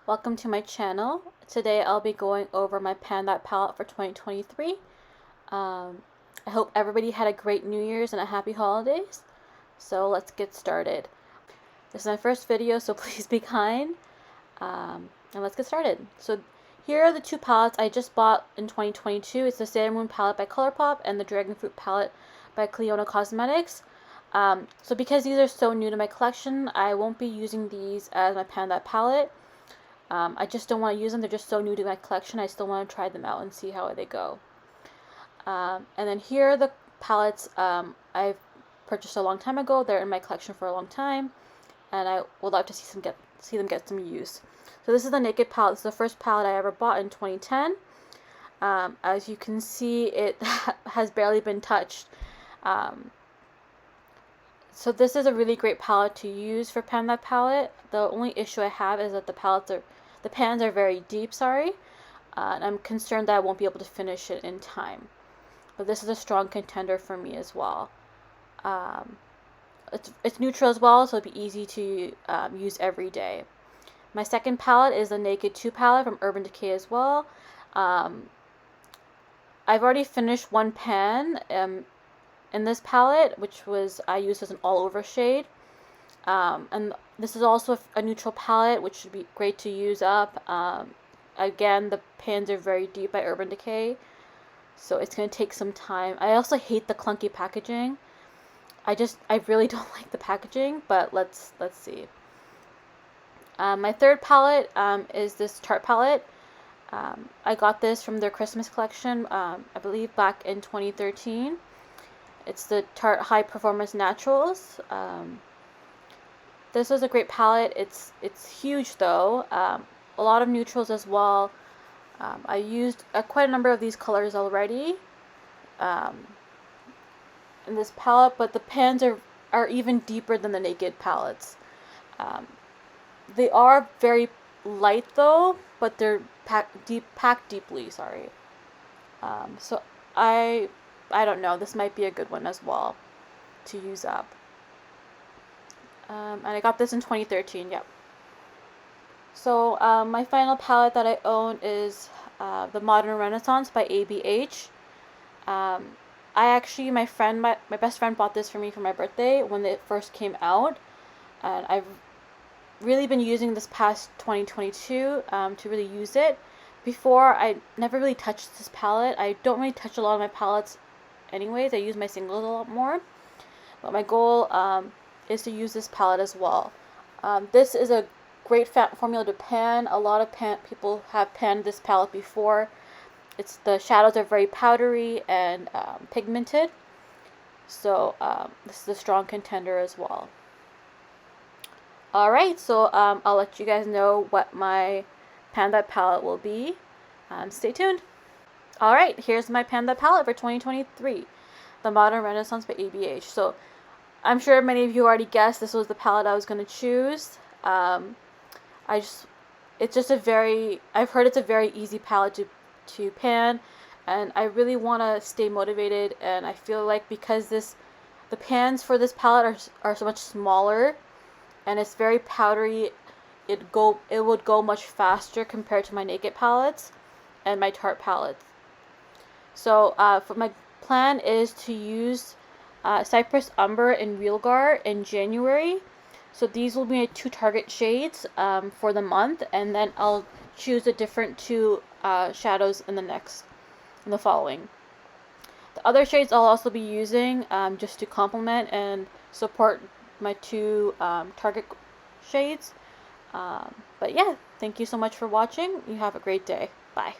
Welcome to my channel. Today I'll be going over my Pan That palette for 2023. I hope everybody had a great New Year's and a happy holidays. So let's get started. This is my first video, so please be kind. And let's get started. So here are the two palettes I just bought in 2022. It's the Sailor Moon palette by ColourPop and the Dragon Fruit palette by Clionadh Cosmetics. So because these are so new to my collection, I won't be using these as my Pan That palette. I just don't want to use them. They're just so new to my collection. I still want to try them out and see how they go. And then here are the palettes I've purchased a long time ago. They're in my collection for a long time, and I would love to see them get some use. So this is the Naked palette. This is the first palette I ever bought in 2010. As you can see, it has barely been touched. So this is a really great palette to use for Pan That palette. The only issue I have is that the pans are very deep, and I'm concerned that I won't be able to finish it in time. But this is a strong contender for me as well. It's neutral as well, so it'll be easy to use every day. My second palette is the Naked 2 palette from Urban Decay as well. I've already finished one pan in this palette, which was I used as an all-over shade. And this is also a neutral palette, which should be great to use up. Again, the pans are very deep by Urban Decay, so it's going to take some time. I also hate the clunky packaging. I really don't like the packaging, but let's see. My third palette is this Tarte palette. I got this from their Christmas collection, I believe back in 2013. It's the Tarte High Performance Naturals. This was a great palette. It's huge though. A lot of neutrals as well. I used quite a number of these colors already in this palette, but the pans are even deeper than the Naked palettes. They are very light though, but they're packed deeply. Sorry. So I don't know. This might be a good one as well to use up. And I got this in 2013, yep. So my final palette that I own is the Modern Renaissance by ABH. My best friend bought this for me for my birthday when it first came out. And I've really been using this past 2022 to really use it. Before, I never really touched this palette. I don't really touch a lot of my palettes anyways. I use my singles a lot more. But my goal is to use this palette as well. This is a great formula to pan. A lot of people have panned this palette before. The shadows are very powdery and pigmented. So this is a strong contender as well. Alright, so I'll let you guys know what my Pan That palette will be. Stay tuned. Alright, here's my Pan That palette for 2023. The Modern Renaissance by ABH. So I'm sure many of you already guessed this was the palette I was going to choose. I've heard it's a very easy palette to pan, and I really want to stay motivated, and I feel like because the pans for this palette are so much smaller, and it's very powdery, it would go much faster compared to my Naked palettes and my Tarte palettes. So for my plan is to use Cypress Umber and Realgar in January. So these will be my two target shades for the month, and then I'll choose a different two shadows in the following. The other shades I'll also be using just to complement and support my two target shades. But yeah, thank you so much for watching. You have a great day. Bye.